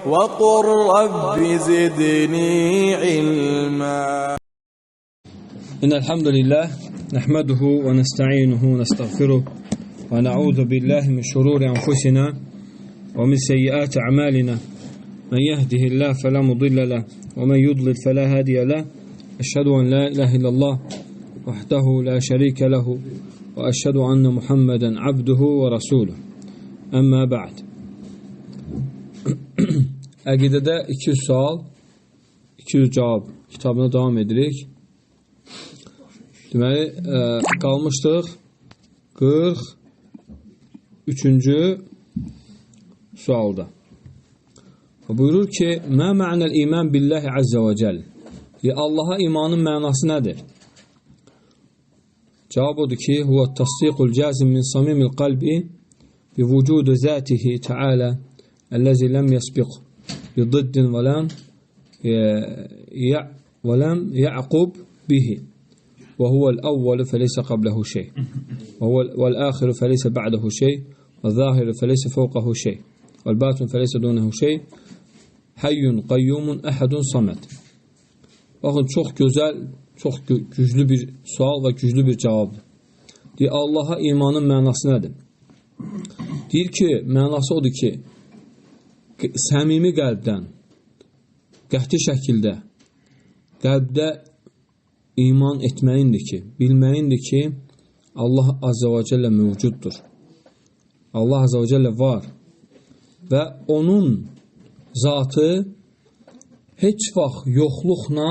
وقل رب زدني علما. إن الحمد لله نحمده ونستعينه ونستغفره ونعوذ بالله من شرور أنفسنا ومن سيئات أعمالنا من يهده الله فلا مضل له ومن يضلل فلا هادي له أشهد أن لا إله إلا الله وحده لا شريك له وأشهد أن محمدا عبده ورسوله أما بعد. Əqidədə 200 sual, 200 cavab kitabına davam edirik. Deməli, qalmışdıq 43-cü sualda. Buyurur ki, Mə mə'nəl iman billahi azza və cəl. Allaha imanın mənası nədir? Cavab odur ki, huvə təsdiqul cazim min samimil qalbi bi vücudu zatihi ta'ala əlləzi ləm yəsbiq بضد ولم يعقب به وهو الأول فليس قبله شيء والآخر فليس بعده شيء والظاهر فليس فوقه شيء والباطن فليس دونه شيء حي قيوم أحد صمد. Baxın, çox gözəl, çox güclü bir sual və güclü bir cavabdır. Deyir, Allaha imanın mənası nədir? Deyir ki, mənası odur ki, səmimi qəlbdən, qəti şəkildə qəlbdə iman etməyindir ki, bilməyindir ki, Allah Azza və Cəllə mövcuddur. Allah Azza və Cəllə var və onun zatı heç vaxt yoxluqla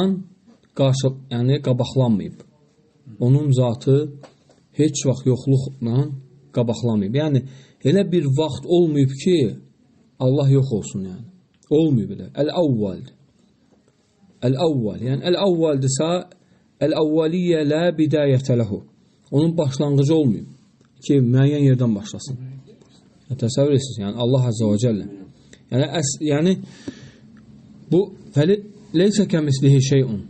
qabaqlanmayıb. Onun zatı heç vaxt yoxluqla qabaqlanmayıb. Yəni, elə bir vaxt olmayıb ki, Allah yox olsun, yəni. Olmuyor belə. Əl-əvvəldir. Əl-əvvəl. Yəni, əl-əvvəldirsə, əl-əvvəliyyə lə bidayətə ləhu. Onun başlanğıcı olmuyor ki, müəyyən yerdən başlasın. Təsəvvür edirsiniz, yəni, Allah Azza və Cəllə. Yəni, bu, leysə kəmislihi şeyun.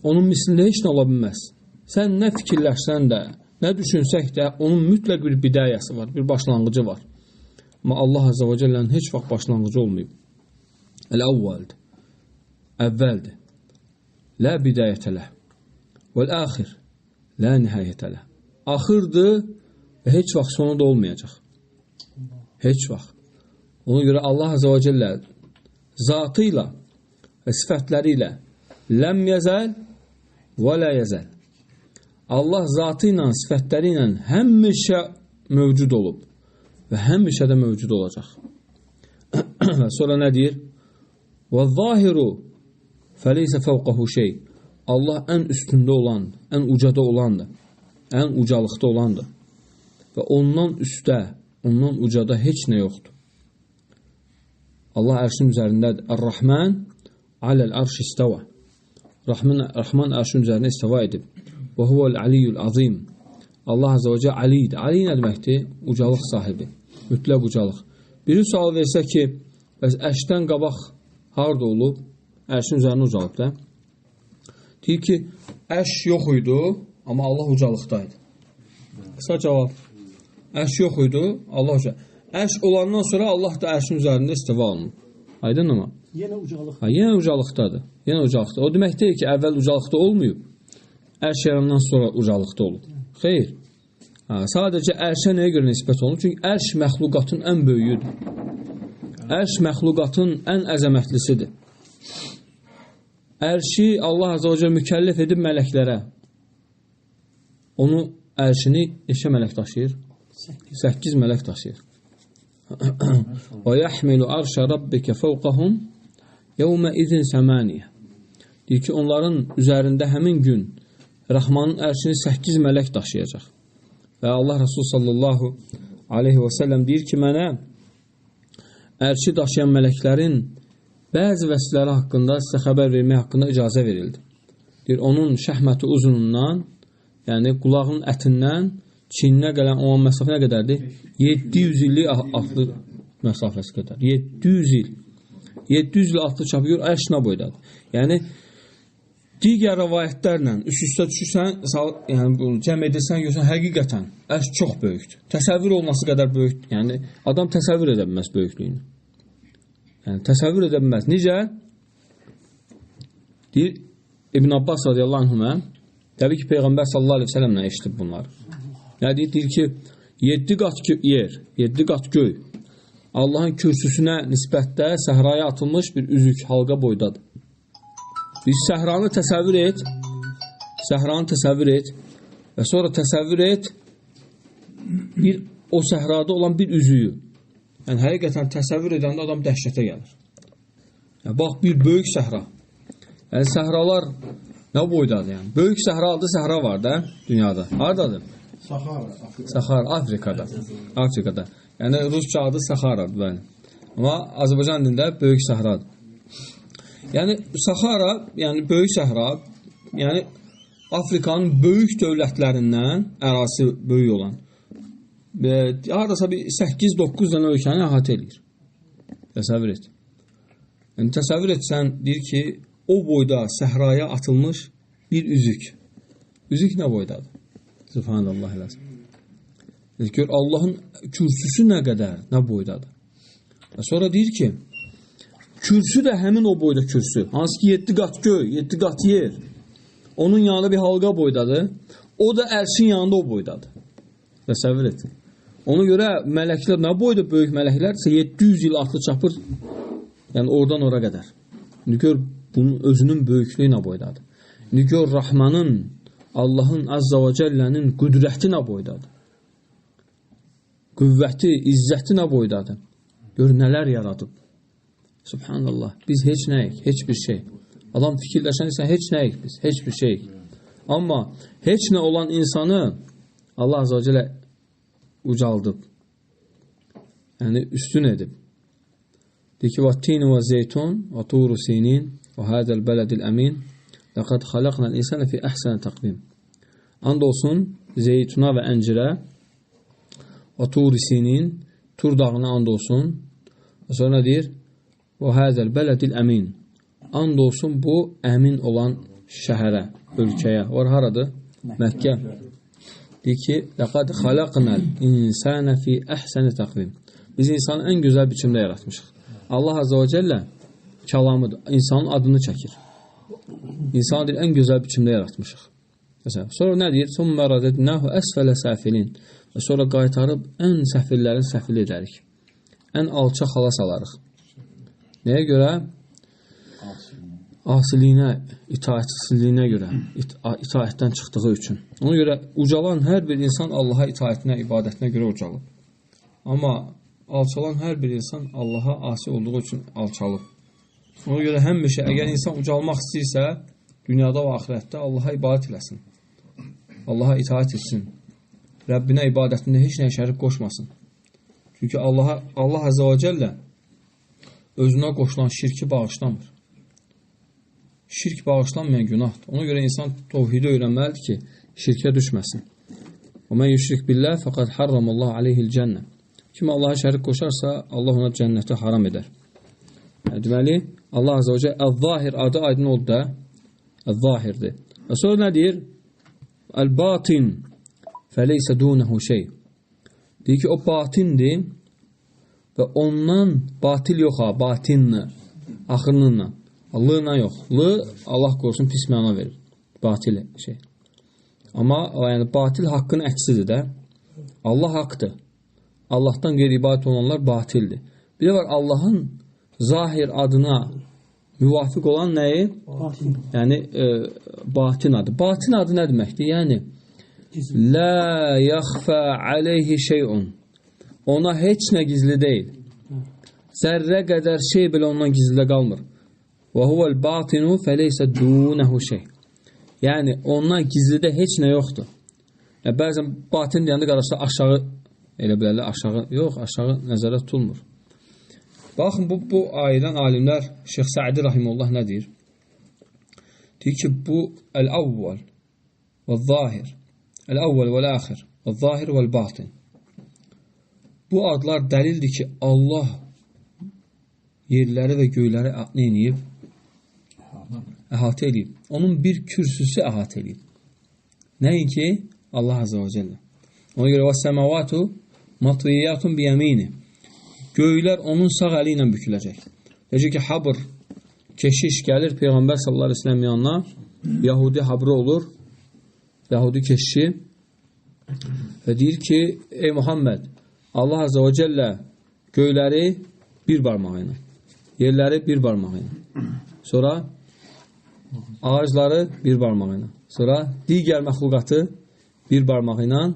Onun mislində heç nə ola bilməz. Sən nə fikirləşsən də, nə düşünsək də, onun mütləq bir bidayəsi var, bir başlanğıcı var. Amma Allah Azza və Cəllənin heç vaxt başlanğıcı olmayıb. Əl-əvvəldir. Əvvəldir. Lə bidayətələ. Vəl-əxir. Lə nihayətələ. Axırdır və heç vaxt sonu da olmayacaq. Heç vaxt. Ona görə Allah Azza və Cəllə zatı ilə və sifətləri ilə ləm yəzəl və lə yəzəl. Allah zatı ilə, sifətləri ilə həmişə mövcud olub və həmişə də mövcud olacaq. Sonra nə deyir? وَالظَّاهِرُ فَلَيْسَ فَوْقَهُ şey. Allah ən üstündə olan, ən ucada olandır. Ən ucalıqda olandır. Və ondan üstə, ondan ucada heç nə yoxdur. Allah ərşin üzərindədir. Ar-Rahman aləl arş istəvə. Rahman ərşin üzərində istəva edib. Və huvəl-aliyyul azim. Allah Azza və Cəllə alidir. Ali nə deməkdir? Ucalıq sahibi. Mütləq ucalıq. Biri sual versə ki, bəs ərşdən qabaq harada olub? Ərşin üzərində ucalıb da. Deyir ki, ərş yox idi, amma Allah ucalıqdaydı. Qısa cavab. Ərş yox idi, Allah ucalıqda. Ərş olandan sonra Allah da ərşin üzərində istiva olunub. Aydın mı? Yenə ucalıq. Yenə ucalıqdadır. Yenə ucalıqda. O demək deyil ki, əvvəl ucalıqda olmayıb. Ərş yarandan sonra ucalıqda olub. Xeyr. Sadəcə ərşə nəyə görə nisbət olunur? Çünki ərş məxluqatın ən böyüyüdür. Ərş məxluqatın ən əzəmətlisidir. Ərşi Allah Azza və Cəllə mükəlləf edib mələklərə. Onu, ərşini neçə mələk daşıyır? 8 mələk daşıyır. Və yəhmilu arşə rabbikə fəvqəhum yevmə izin səmaniyə. Deyir ki, onların üzərində həmin gün Rəhmanın ərşini 8 mələk daşıyacaq. Və Allah Resulü sallallahu aleyhi və səlləm deyir ki, mənə ərşi daşıyan mələklərin bəzi vəsifələri haqqında sizə xəbər vermək haqqında icazə verildi. Deyir, onun şəhməti uzunundan, yəni qulağın ətindən çininə gələn olan məsafə nə qədərdir? 700 illik atlı məsafəsi qədər. 700 il. 700 il atlı çapı gör, ərş nə boydadır? Yəni, digər rəvayətlərlə üst-üstə düşürsən, yəni cəm edirsən, görsən, həqiqətən ərş çox böyükdür. Təsəvvür olması qədər böyükdür. Yəni, adam təsəvvür edə bilməz böyüklüyünü. Yəni, təsəvvür edə bilməz. Necə? Deyir, İbn Abbas radiyallahu anhümə, təbii ki, Peyğəmbər sallallahu aleyhi ve sellemlə eşitib bunlar. Yəni, deyir ki, 7 qat yer, 7 qat göy, Allahın kürsüsünə nisbətdə səhraya atılmış bir üzük halqa boydadır. Bir səhranı təsəvvür et və sonra təsəvvür et o səhrada olan bir üzüyü. Yəni, həqiqətən təsəvvür edəndə adam dəhşətə gəlir. Yəni, bax, bir böyük səhra. Yəni, səhralar nə boydadır? Yəni? Böyük səhra adlı səhra var da dünyada. Haradadır? Sahara, Afrikada. Yəni, Rusca adı Saharadır, bəli. Amma Azərbaycan dilində böyük səhradır. Yəni, Sahara, yəni böyük səhra, yəni Afrikanın böyük dövlətlərindən ərazisi böyük olan, haradasa bir 8-9 dənə ölkəni əhatə edir. Təsəvvür et. Yəni, təsəvvür etsən, deyir ki, o boyda səhraya atılmış bir üzük. Üzük nə boydadır? Subhanallah eləsin. Gör, Allahın kürsüsü nə qədər, nə boydadır. Və sonra deyir ki, kürsü də həmin o boyda kürsü. Hansı ki, 7 qat göy, 7 qat yer. Onun yanında bir halqa boydadır. O da ərşin yanında o boydadır. Təsəvvür et. Ona görə mələklər nə boyda böyük mələklər? 700 il atlı çapır. Yəni, oradan ora qədər. İndi gör, bunun özünün böyüklüyü nə boydadır. İndi gör, Rahmanın, Allahın Azza və Cəllənin qüdrəti nə boydadır. Qüvvəti, izzəti nə boydadır. Gör, nələr yaradıb. Subhanallah. Biz heç nəyik, heç bir şey. Adam fikirləşən insan heç nəyik biz, heç bir şeyik. Amma heç nə olan insanı Allah Azza və Cəllə ucaldıb. Yəni, üstün edib. Deyir ki, وَالتِّينُ وَالزَّيْتُونَ وَطُورُ سِينِينَ وَهَذَا الْبَلَدِ الْأَمِينَ لَقَدْ خَلَقْنَا الْإِنسَانَ فِي أَحْسَنِ تَقْوِيمٍ. And olsun zeytuna və əncirə, وَطُورِ سِينِينَ, Tur dağına and olsun. Və sonra deyir, وَهَذَا الْبَلَدِ الْأَمِينَ. And olsun bu əmin olan şəhərə, ölkəyə. Var haradır? Məkkə. Deyir ki, لَقَدْ خَلَقْنَا الْإِنسَانَ فِي أَحْسَنِ تَقْوِيمٍ. Biz insanı ən gözəl biçimdə yaratmışıq. Allah Azza və Cəllə kəlamıdır. İnsanın adını çəkir. İnsanı deyir, ən gözəl biçimdə yaratmışıq. Məsələn, sonra nə deyir? ثُمَّ رَدَدْنَاهُ أَسْفَلَ سَافِلِينَ. Və sonra qaytarıb ən səfillərin səfil edərik. Ən alçaq hala salarıq. Nəyə görə? Asiliyinə, itaətsizliyinə görə, itaətdən çıxdığı üçün. Ona görə ucalan hər bir insan Allaha itaətinə, ibadətinə görə ucalıb. Amma alçalan hər bir insan Allaha asi olduğu üçün alçalıb. Ona görə həmişə əgər insan ucalmaq istəyirsə, dünyada və axirətdə Allaha ibadət eləsin. Allaha itaət etsin. Rəbbinə ibadətində heç nəyə şərik qoşmasın. Çünki Allah Azza və Cəllə özünə qoşulan şirki bağışlamır. Şirk bağışlanmayan günahdır. Ona görə insan tevhidi öyrənməlidir ki, şirkə düşməsin. Və mən yüşrik billah fəqad harramallahu aleyhil cənnə. Kim Allaha şərik qoşarsa, Allah ona cənnəti haram edər. Deməli, Allah Azza və Cəllə Əz-Zahir adı aydın oldu da, Əz-Zahirdir. Və sonra nə deyir? Əl-Batin fəleysə dunəhu şey. Deyir ki, o batindir və ondan batil yox ha, batinlə, axırınla. Lığla yox. Lığ, Allah qorusun, pis məna verir. Batil şey. Amma yəni, batil haqqın əksidir də. Allah haqdır. Allahdan qeyri ibadət olanlar batildir. Bir də var, Allahın zahir adına müvafiq olan nəyi? Batin. Yəni, batin adı. Batin adı nə deməkdir? Yəni, la yaxfə aleyhi şeyun. Ona heç nə gizli deyil. Zərrə qədər şey belə ondan gizlidə qalmır. Və huvəl batinu fəleysə dunəhu şey. Yəni, ondan gizlidə heç nə yoxdur. Yəni, bəzən batin deyəndə qarşıda aşağı, elə bilərlər, aşağı, yox, aşağı nəzərə tutulmur. Baxın, bu ayədən alimlər, Şeyx Səadi Rahimullah nə deyir? Deyir ki, bu əl-əvvəl və-zahir, əl-əvvəl və-l-əxir, və-zahir və-l-batin. Bu adlar dəlildir ki, Allah yerləri və göyləri neyniyib? Əhatə edib. Onun bir kürsüsü əhatə edib. Nəinki? Allah Azza və Cəllə. Ona görə vəs-səmavatu matviyyatun biyəmini. Göylər onun sağ əli ilə büküləcək. Necə ki, Habr, keşiş gəlir Peyğəmbər sallallahu aleyhi ve sellem yanına, Yahudi Habrı olur, Yahudi keşişi və deyir ki, ey Muhammed, Allah Azze ve Celle göyləri bir barmağıyla, yerləri bir barmağıyla, sonra ağacları bir barmağıyla, sonra digər məxluqatı bir barmağıyla,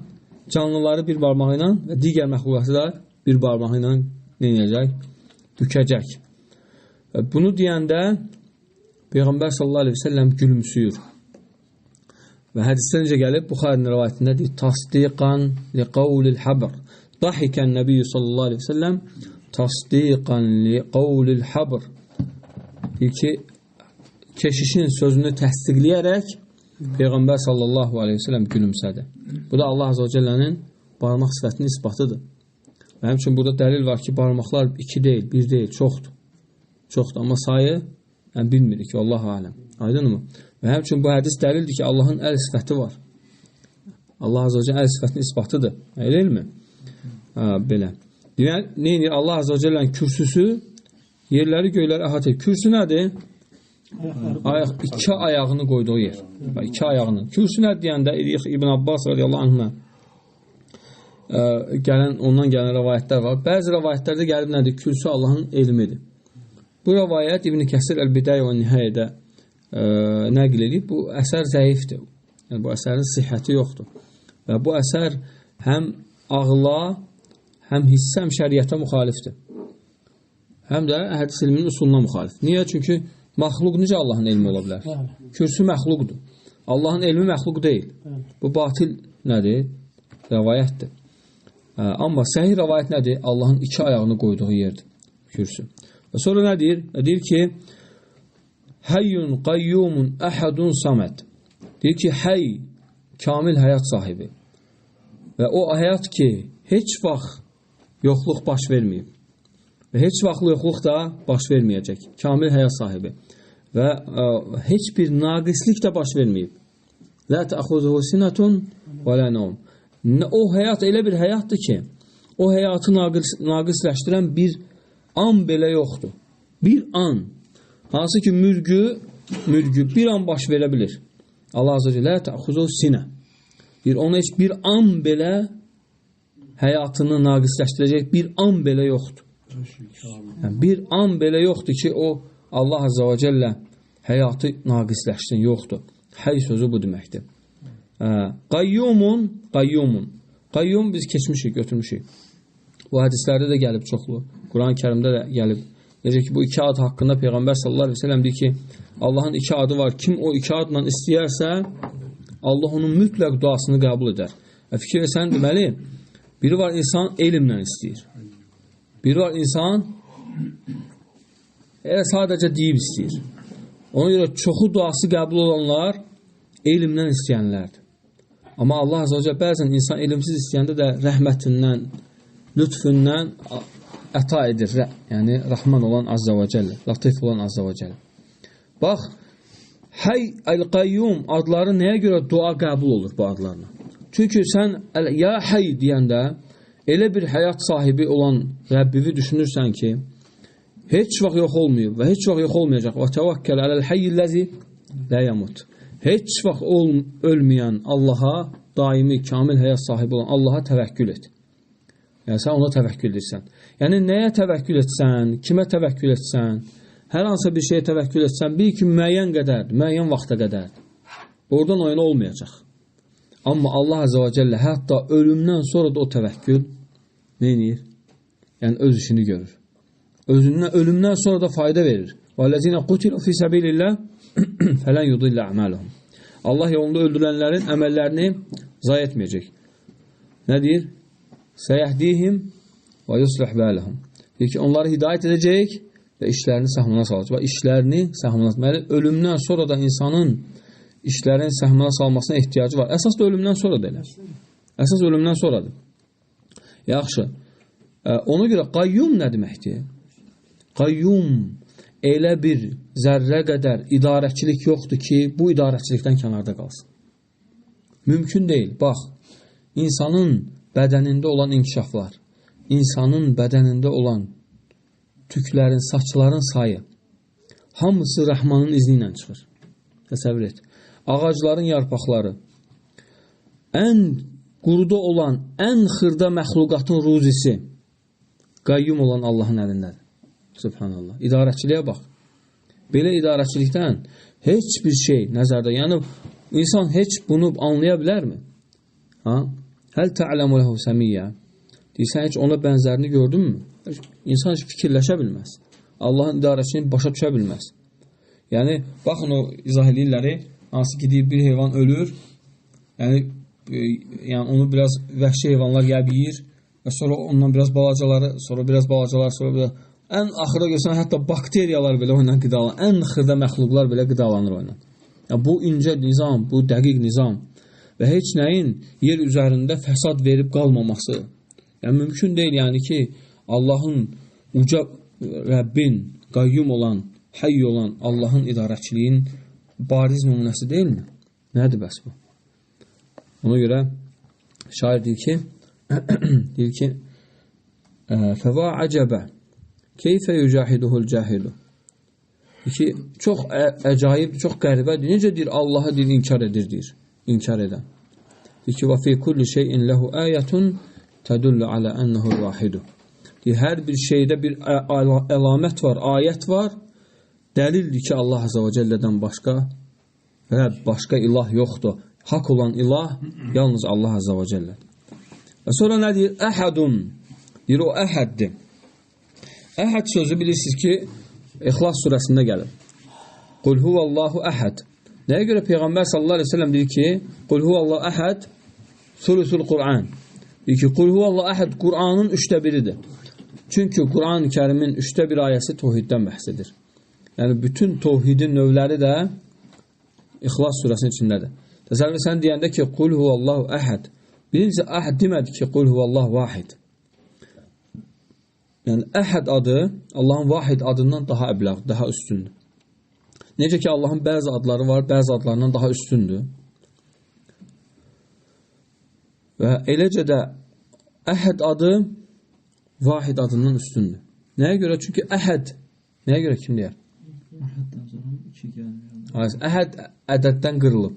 canlıları bir barmağıyla və digər məxluqatı da bir barmağıyla neyəcək? Bükəcək. Bunu deyəndə Peyğəmbər sallallahu aleyhi ve sellem gülümsüyür. Və hədisdə necə gəlib? Buxarinin rivayətində deyir, tasdiqan li qavlil habr. Dahikən Nəbiyyə sallallahu aleyhi ve sellem tasdiqan li qavlil habr. Deyir ki, keşişin sözünü təsdiqləyərək Peyğəmbər sallallahu aleyhi ve sellem gülümsədi. Bu da Allah Azze ve Celle'nin barmaq sifətinin isbatıdır. Və həmçin burada dəlil var ki, barmaqlar 2 deyil, 1 deyil, çoxdur. Çoxdur, amma sayı bilmirik ki, Allahu aləm. Aydın mı? Və həmçin bu hədis dəlildir ki, Allahın əl sifəti var. Allah Azze ve Celle əl sifətinin isbatıdır. Elə mi? Belə. Deyən, neyinir? Allah Azze ve Celle'nin kürsüsü yerləri, göyləri əhatə edir. Kürsü nədir? İki ayağını qoyduğu yer. İki ayağını. Kürsü nə deyəndə İbn Abbas radiyallahu anhına ondan gələn rəvayətlər var. Bəzi rəvayətlərdə gəlib nədir? Kürsü Allahın elmidir. Bu rəvayət İbn Kəsir Əl-Bidayə və Nihayədə nəql edib. Bu əsər zəifdir. Yəni, bu əsərin sihhəti yoxdur. Və bu əsər həm ağla, həm hissə, həm şəriətə müxalifdir. Həm də hədis ilminin usuluna müxalifdir. Niyə? Çünki məxluq necə Allahın elmi ola bilər? Kürsü məxluqdur. Allahın elmi məxluq deyil. Bu batil nədir? Rəvayətdir. Amma səhih rəvayət nədir? Allahın 2 ayağını qoyduğu yerdir. Kürsü. Və sonra nə deyir? Deyir ki, Həyyun qayyumun əhədun saməd. Deyir ki, həy, kamil həyat sahibi. Və o həyat ki, heç vaxt yoxluq baş verməyib. Və heç vaxt yoxluq da baş verməyəcək. Kamil həyat sahibi. Və heç bir naqislik də baş verməyib. Lə təxuzuhu sinətun və lə nəum. O həyat elə bir həyatdır ki, o həyatı naqisləşdirən bir an belə yoxdur. Bir an. Hansı ki, mürgü bir an baş verə bilir. Allah Azze ve Celle lə təxuzuhu sinə. Ona heç bir an belə həyatını naqisləşdirəcək bir an belə yoxdur. Yəni, bir an belə yoxdur ki, o Allah Azze ve Celle həyatı naqisləşsin, yoxdur. Həy sözü bu deməkdir. Qayyum biz keçmişik, götürmüşük. Bu hədislərdə də gəlib çoxlu. Quran-ı Kərimdə də gəlib. Necə ki, bu 2 ad haqqında Peyğəmbər sallallahu aleyhi ve sellem deyir ki, Allahın 2 adı var. Kim o 2 adla istəyərsə, Allah onun mütləq duasını qəbul edər. Fikir etsən, deməli, biri var insan elmlə istəyir. Biri var insan sadəcə deyib istəyir. Ona görə çoxu duası qəbul olanlar elmdən istəyənlərdir. Amma Allah Azze ve Celle bəzən insan elmsiz istəyəndə də rəhmətindən, lütfündən əta edir. Yəni, Rahman olan Azze ve Celle, Latif olan Azze ve Celle. Bax, Həy, Əl-Qayyum adları nəyə görə dua qəbul olur bu adlarına? Çünki sən Ya Həy deyəndə elə bir həyat sahibi olan Rəbbivi düşünürsən ki, heç vaxt yox olmayıb və heç vaxt yox olmayacaq. Və təvəkkəl ələl-həyyilləzi lə yəmut. Heç vaxt ölməyən Allaha, daimi, kamil həyat sahibi olan Allaha təvəkkül et. Yəni, sən ona təvəkkül edirsən. Yəni, nəyə təvəkkül etsən, kimə təvəkkül etsən, hər hansı bir şeyə təvəkkül etsən, bil ki, müəyyən qədərdir, müəyyən vaxta qədərdir. Oradan oyun olmayacaq. Amma Allah Azze ve Celle hətta ölümdən sonra da o təvəkkül nə edir? Yəni, öz işini görür. Ölümdən sonra da fayda verir. وَالَّذِينَ قُتِلُوا فِي سَبِيلِ اللّٰهِ فَلَنْ يُضِلَّ أَعْمَالَهُمْ. Allah yolunda öldürənlərin əməllərini zayi etməyəcək. Nə deyir? Səyəhdihim və yuslih bələhum. Deyir ki, onları hidayət edəcək və işlərini səhmana salacaq. Və işlərini səhmana salacaq. Ölümdən sonra da insanın işlərin səhmana salmasına ehtiyacı var. Əsas da ölümdən sonra da elə. Əsas ölümdən sonradır. Yaxşı. Ona görə qayyum nə deməkdir? Qayyum elə bir zərrə qədər idarəçilik yoxdur ki, bu idarəçilikdən kənarda qalsın. Mümkün deyil. Bax, insanın bədənində olan inkişaflar, insanın bədənində olan tüklərin, saçların sayı hamısı Rəhmanın izni ilə çıxır. Təsəvvür et. Ağacların yarpaqları, ən quruda olan, ən xırda məxluqatın ruzisi qayyum olan Allahın əlindədir. Subhanallah. İdarəçiliyə bax. Belə idarəçilikdən heç bir şey nəzərdə, yəni insan heç bunu anlaya bilərmi? Həl tə'ləmu ləhu səmiyyə. Deyirsən, heç ona bənzərini gördünmü? İnsan heç fikirləşə bilməz. Allahın idarəçiliyini başa düşə bilməz. Yəni, baxın o izah edirləri, hansı ki deyir, bir heyvan ölür, yəni onu biraz vəhşi heyvanlar gəlib yiyir və sonra ondan biraz balacaları, sonra biraz balacalar, sonra biraz... Ən axıra görsən, hətta bakteriyalar belə ondan qidalanır. Ən xırda məxluqlar belə qidalanır ondan. Yəni, bu incə nizam, bu dəqiq nizam və heç nəyin yer üzərində fəsad verib qalmaması. Yəni, mümkün deyil, yəni ki, Allahın uca Rəbbin, qayyum olan, həy olan Allahın idarəçiliyin bariz nümunəsi deyilmi? Nədir bəs bu? Ona görə şair deyir ki, fəvə əcəbə keyfə yücahiduhul cahidu. Deyir ki, çox əcayib, çox qəribədir. Necə deyir, Allahı deyir, inkar edir, deyir. İnkar edən. Deyir ki, və fi kulli şeyin ləhu əyətun tədullu alə ənəhu vahidu. Deyir, hər bir şeydə bir əlamət var, ayət var. Dəlildir ki, Allah Azə və Cəllədən başqa ilah yoxdur. Hak olan ilah yalnız Allah Azə və Cəllə. Və sonra nə deyir? Əhədun. Deyir, o əhəddir. Əhəd sözü bilirsiniz ki, İxlas surəsində gəlir. Qul huvallahu əhəd. Nəyə görə Peyğəmbər sallallahu aleyhi ve sellem deyir ki, Qul huvallahu əhəd sulusul Qur'an. Deyir ki, Qul huvallahu əhəd Qur'anın 1/3-dir. Çünki Qur'an-ı Kərimin 1/3 ayəsi tohiddən bəhs edir. Yəni, bütün tohidin növləri də İxlas surəsinin içindədir. Təsəvvür sən deyəndə ki, Qul huvallahu əhəd. Birincisi, əhəd demədi ki, Qul huvallahu vahid. Yəni, əhəd adı Allahın vahid adından daha əbləğ, daha üstündür. Necə ki, Allahın bəzi adları var, bəzi adlarından daha üstündür. Və eləcə də əhəd adı vahid adından üstündür. Nəyə görə? Çünki əhəd, nəyə görə kim deyər? Əhəd ədəddən qırılıb.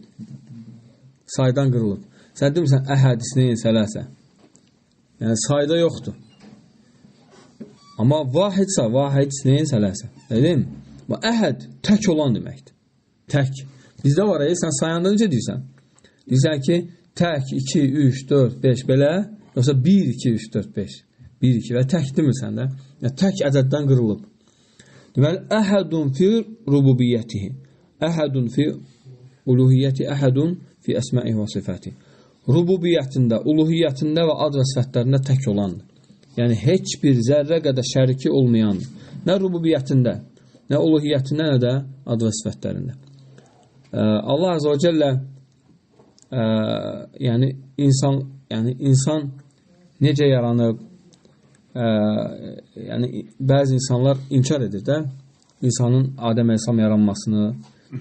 Saydan qırılıb. Sən demirsən, əhəd isneyn sələsə. Yəni, sayda yoxdur. Amma vahidsə, vahid isneyn sələsə. Deyil mi? Əhəd tək olan deməkdir. Tək. Bizdə var, sən sayanda necə deyirsən? Deyirsən ki, tək, 2, 3, 4, 5 belə, yoxsa 1, 2, 3, 4, 5. 1, 2 və tək demirsən də. Yəni, tək ədəddən qırılıb. Deməli, əhədun fi rububiyyətihi. Əhədun fi uluhiyyəti, əhədun fi əsməihi və sifəti. Rububiyyətində, uluhiyyətində və ad və sifətlərində tək olandır. Yəni, heç bir zərrə qədər şəriki olmayandır. Nə rububiyyətində, nə uluhiyyətində, nə də ad və sifətlərində. Allah Azə və Cəllə yəni insan necə yaranıb, yəni bəzi insanlar inkar edir də insanın Adəm Əleyhisselam yaranmasını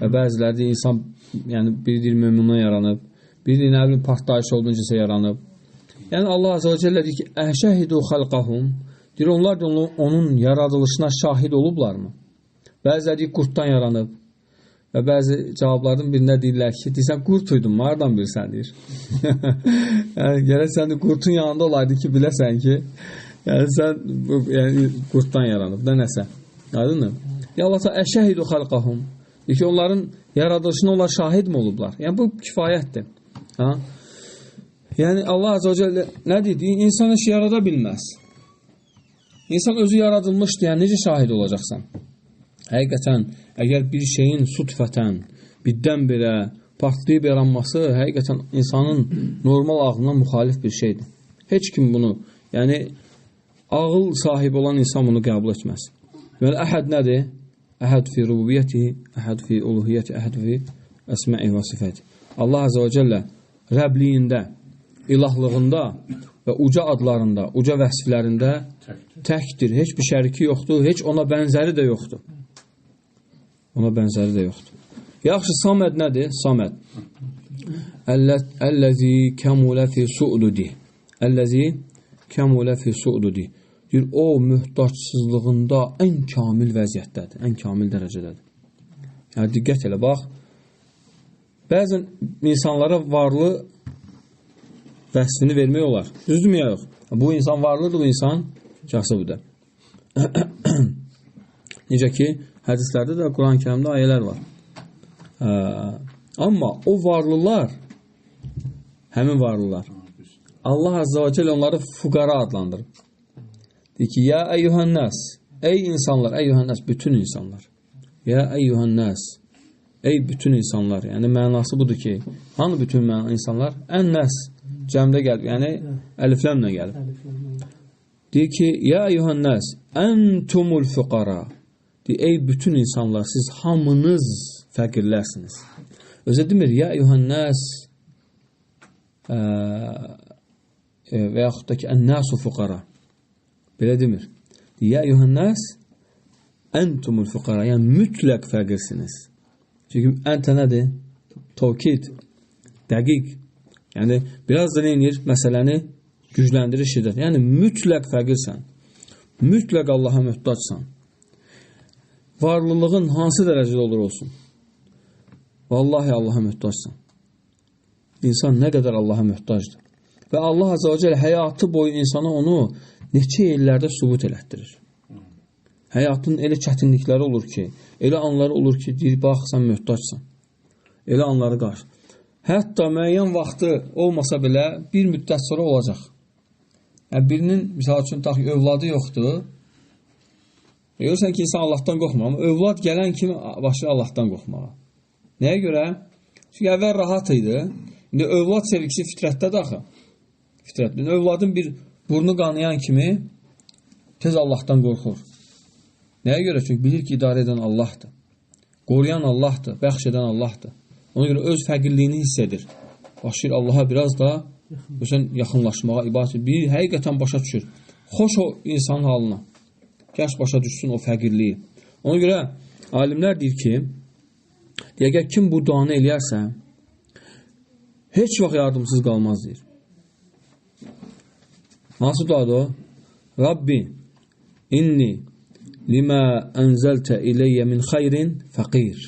və bəziləri də insan yəni biri deyir möminə yaranıb, biri deyir nə bilim partlayış olunca yaranıb. Yəni Allah Azə və Cəllə deyir ki, əhşəhidu xalqahum, deyir onlar da onun yaradılışına şahid olublarmı? Bəziləri deyir qurtdan yaranıb və bəzi cavablardan birində deyirlər ki, deyirsən qurt uydun, haradan bilirsən deyir. Yəni gərək sən də qurtun yanında olaydı ki, biləsən ki, yəni sən qurtdan yaranıb da nəsə. Aydın mı? Ya Allah ta əşəhidu xalqahum. Deyir ki, onların yaradılışına onlar şahid mi olublar? Yəni bu kifayətdir. Ha? Yəni Allah Azə və Cəllə nə deyir? İnsan heç yarada bilməz. İnsan özü yaradılmışdır, yəni necə şahid olacaqsan? Həqiqətən, əgər bir şeyin sutfətən, birdən-birə partlayıb yaranması həqiqətən insanın normal ağlına müxalif bir şeydir. Heç kim bunu, yəni ağıl sahibi olan insan bunu qəbul etməz. Yəni, əhəd nədir? Əhəd fi rububiyyətihi, əhəd fi uluhiyyəti, əhəd fi əsmə'i və sifəti. Allah Azə və Cəllə Rəbliyində, ilahlığında və uca adlarında, uca vəsflərində təkdir. Heç bir şəriki yoxdur, heç ona bənzəri də yoxdur. Ona bənzəri də yoxdur. Yaxşı, Saməd nədir? Saməd. Əlləzi kəmulə fi su'dudi. Əlləzi kəmulə fi su'dudi. deyir, o möhtacsızlığında ən kamil vəziyyətdədir, ən kamil dərəcədədir. Yəni, diqqət elə, bax, bəzən insanlara varlı vəsfini vermək olar. Düzdürmü ya yox? Bu insan varlıdır, bu insan kasıbdır. Necə ki, hədislərdə də Quran-ı Kərimdə ayələr var. Amma o varlılar, həmin varlılar, Allah Azza və Cəllə onları fuqara adlandırır. Deyir ki, ya eyyuhənnəs, ey insanlar, eyyuhənnəs, bütün insanlar. Ya eyyuhənnəs, ey bütün insanlar. Yəni, mənası budur ki, hanı bütün insanlar? Ən-nəs, cəmdə gəlib, yəni əlifləmlə gəlib. Deyir ki, ya eyyuhənnəs, əntumul fuqara. Deyir, ey bütün insanlar, siz hamınız fəqirlərsiniz. Özə demir, ya eyyuhənnəs və yaxud da ki, ən-nəsu fuqara. Belə demir. Ya eyyuhənnəs, əntumul fuqara. Yəni, mütləq fəqirsiniz. Çünki əntə nədir? Tavkid, dəqiq. Yəni, biraz da neyinir? Məsələni gücləndirir şiddət. Yəni, mütləq fəqirsən. Mütləq Allaha möhtacsan. Varlılığın hansı dərəcədə olur olsun? Vallahi Allaha möhtacsan. İnsan nə qədər Allaha möhtacdır. Və Allah Azza və Cəllə həyatı boyu insana onu neçə illərdə sübut elətdirir. Həyatın elə çətinlikləri olur ki, elə anları olur ki, deyir, bax, sən möhtacsan. Elə anları qarşı. Hətta müəyyən vaxtı olmasa belə bir müddət sonra olacaq. Yəni, birinin, misal üçün, övladı yoxdur. Görürsən ki, insan Allahdan qorxmur. Amma övlad gələn kimi başlayır Allahdan qorxmağa. Nəyə görə? Çünki əvvəl rahat idi. İndi övlad sevgisi fitrətdədir axı. Fitrətdə. Övladın bir burnu qanayan kimi tez Allahdan qorxur. Nəyə görə? Çünki bilir ki, idarə edən Allahdır. Qoruyan Allahdır, bəxş edən Allahdır. Ona görə öz fəqirliyini hiss edir. Başlayır Allaha biraz da yaxınlaşmağa, ibadət bir həqiqətən başa düşür. Xoş o insanın halına. Gəş başa düşsün o fəqirliyi. Ona görə alimlər deyir ki, əgər kim bu duanı eləyərsə, heç vaxt yardımsız qalmaz deyir. Nasıl duadır o? Rabbi, inni limə ənzəltə iləyyə min xeyrin fəqir.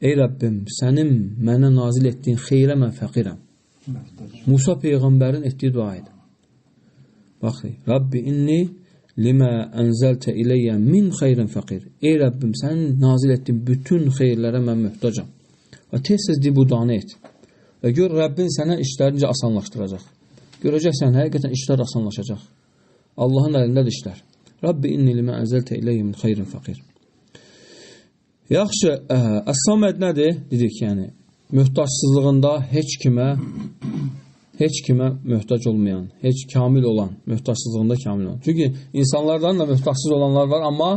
Ey Rəbbim, sənin mənə nazil etdiyin xeyrə mən fəqirəm. Musa Peyğəmbərin etdiyi dua idi. Bax, Rabbi, inni limə ənzəltə iləyyə min xeyrin fəqir. Ey Rəbbim, sənin nazil etdiyin bütün xeyrlərə mən möhtacam. Və tez-tez deyib bu duanı et. Və gör, Rəbbin sənə işlərincə asanlaşdıracaq. Görəcəksən, həqiqətən işlər asanlaşacaq. Allahın əlindədir işlər. Rabbi inni limə ənzəltə iləyyə min xeyrin fəqir. Yaxşı, Əs-Saməd nədir? Dedik, yəni, möhtacsızlığında heç kimə möhtac olmayan, heç kamil olan, möhtacsızlığında kamil olan. Çünki insanlardan da möhtacsız olanlar var, amma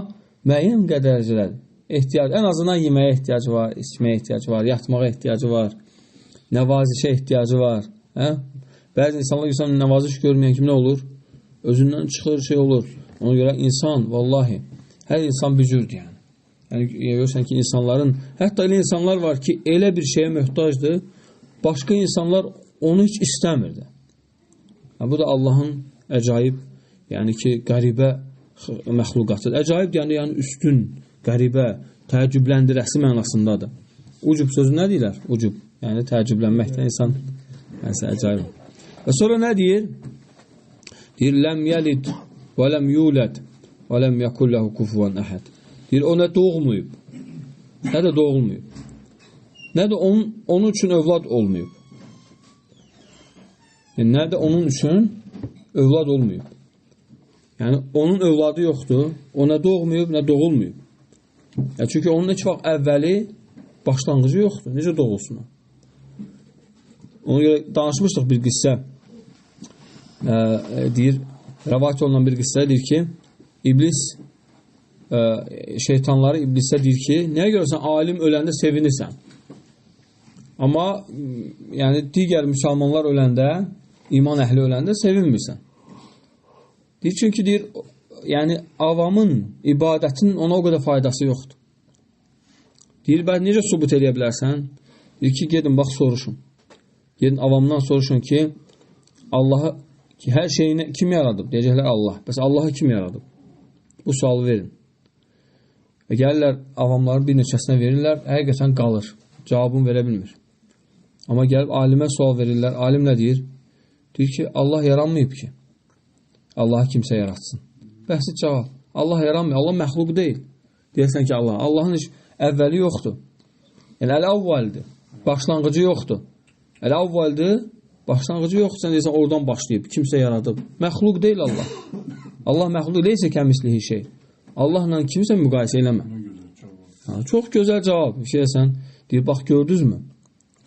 müəyyən qədərcələr. Ən azından yeməyə ehtiyacı var, içməyə ehtiyacı var, yatmağa ehtiyacı var, nəvazişə ehtiyacı var. Bəzi insanlar görsən, nəvaziş görməyən kim nə olur? Özündən çıxır, olur. Ona görə insan, vallahi, hər insan bir cürdür, yəni. Yəni, görürsən ki, insanların, hətta elə insanlar var ki, elə bir şeyə möhtacdır, başqa insanlar onu heç istəmirdi. Bu da Allahın əcaib, yəni ki, qəribə məxluqatıdır. Əcaib yəni üstün, qəribə, təəccübləndirəsi mənasındadır. Ucub sözü nə deyirlər? Ucub, yəni təəccüblənməkdən insan əcaib. Və sonra nə deyir? Deyir, ləm yəlid və ləm yulad və ləm yəkulləhu kufuvan əhəd. Deyir, o nə doğulmayıb, nə də doğulmayıb. Nə də onun üçün övlad olmayıb. Yəni, nə də onun üçün övlad olmayıb. Yəni, onun övladı yoxdur, o nə doğulmayıb, nə doğulmayıb. Yəni, çünki onun heç vaxt əvvəli başlanğıcı yoxdur. Necə doğulsun o? Ona görə danışmışdıq bir qissə. Deyir, rəvayət olunan bir qissə deyir ki, İblis şeytanları iblisə deyir ki, nəyə görürsən, alim öləndə sevinirsən. Amma yəni digər müsəlmanlar öləndə, iman əhli öləndə sevinmirsən. Deyir, çünki deyir, yəni avamın, ibadətinin ona o qədər faydası yoxdur. Deyir, necə sübut edə bilərsən? Deyir ki, gedin, bax, soruşun. Gedin avamdan soruşun ki, Allahı ki, hər şeyini kim yaradıb? Deyəcəklər Allah. Bəs Allahı kim yaradıb? Bu sualı verin. Və gəlirlər, avamların bir neçəsinə verirlər, həqiqətən qalır. Cavabını verə bilmir. Amma gəlib alimə sual verirlər. Alim nə deyir? Deyir ki, Allah yaranmayıb ki. Allahı kimsə yaratsın. Bəsit cavab. Allah yaranmıyor. Allah məxluq deyil. Deyirsən ki, Allahın heç əvvəli yoxdur. Yəni, əl-əvvəldir. Başlanğıcı yoxdur. Əl-əvvəldir, başlanğıcı yoxdur. Sən deyirsən, oradan başlayıb. Kimsə yaradıb. Məxluq deyil Allah. Allah məxluq deyilsə kəmislihi şey. Allahla kimsə müqayisə eləmə. Çox gözəl cavab. Bir şey sən deyir, bax, gördünüzmü?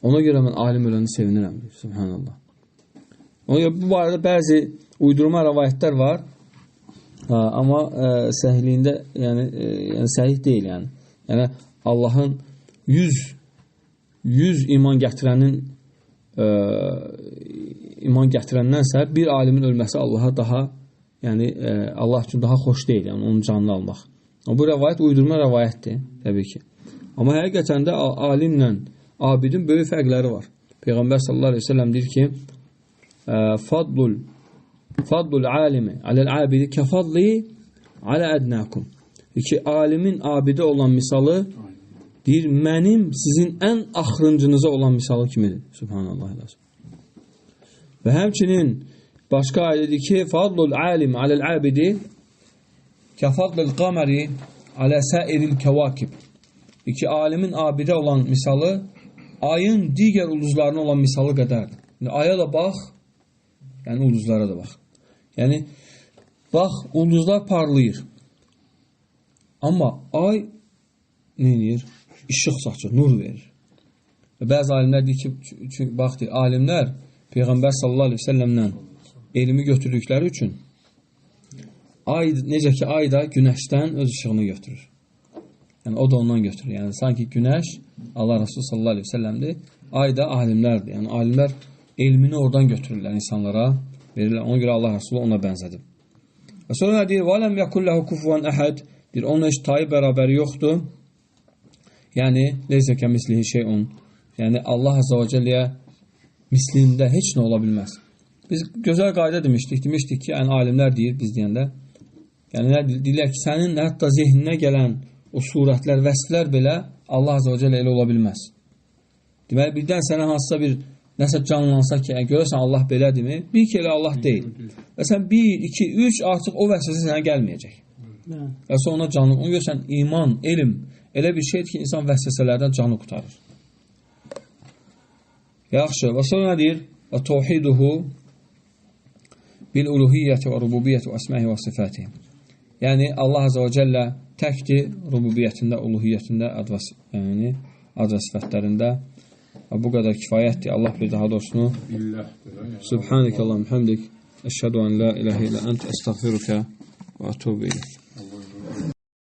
Ona görə mən alim öləndə sevinirəm. Subhanallah. Ona görə bu barədə bəzi uydurma rəvayətlər var. Amma səhliyində, yəni səhih deyil, yəni. Yəni, Allahın 100 iman gətirəndənsə bir alimin ölməsi Allaha daha, yəni Allah üçün daha xoş deyil, yəni onun canını almaq. Bu rəvayət uydurma rəvayətdir, təbii ki. Amma həqiqətən də alimlə abidin böyük fərqləri var. Peyğəmbər sallallahu aleyhi ve sellem deyir ki, Fadlul alimi aləl abidi kəfadli alə ədnəkum. Ki, alimin abidi olan misalı deyir, mənim sizin ən axırıncınıza olan misalı kimidir. Subhanallah. Və həmçinin başqa ayədir ki, Fadlul alim aləl abidi kəfadlil qamari alə səiril kəvakib. Ki, alimin abidə olan misalı ayın digər ulduzlarına olan misalı qədərdir. Yəni, aya da bax, yəni ulduzlara da bax. Yəni, bax, ulduzlar parlayır. Amma ay neyir? İşıq saçır, nur verir. Və bəzi alimlər deyir ki, bax, deyir, alimlər Peyğəmbər sallallahu aleyhi ve sellemlə elmi götürdükləri üçün necə ki, ay da günəşdən öz işığını götürür. Yəni, o da ondan götürür. Yəni, sanki günəş Allah Resulü sallallahu aleyhi ve sellemdir, ay da alimlərdir. Yəni, alimlər elmini oradan götürürlər insanlara, verirlər. Ona görə Allah Resulü ona bənzədir. Və sonra deyir, وَلَمْ يَكُلْ لَهُ كُفُوًا أَحَدٍ deyir, onun heç tayı bərabəri yoxdur. Yəni, leysə kəmislihi şeyun. Yəni, Allah Azza və Cəlləyə mislində heç nə ola bilməz. Biz gözəl qayda demişdik ki, yəni alimlər deyir, biz deyəndə, yəni deyirlər ki, sənin hətta zehninə gələn o surətlər, vəsflər belə Allah Azza və Cəllə elə ola bilməz. Deməli, birdən sənə hansısa bir nəsə canlansa ki, görürsən Allah belədirmi? Bir ki, elə Allah deyil. Və sən 1, 2, 3 artıq o vəsvəsə sənə gəlməyəcək. Və sonra ona canlı, onu görürsən iman, elm, elə bir şeydir ki, insan vəsvəsələrdən canı qutarır. Yaxşı, və sonra nə deyir? Və tevhiduhu bil-uluhiyyəti və rububiyyəti və əsməhi və sifəti. Yəni, Allah Azza və Cəllə təkdir rububiyyətində, uluhiyyətində, ad və sifətlərində. Bu qədər kifayətdir. Allah bir daha doğrusunu. Subhanəkə Allahum həmdik. Əşhədu ən la iləhə ilə ənt əstəğfiruka və ətubu iləyik.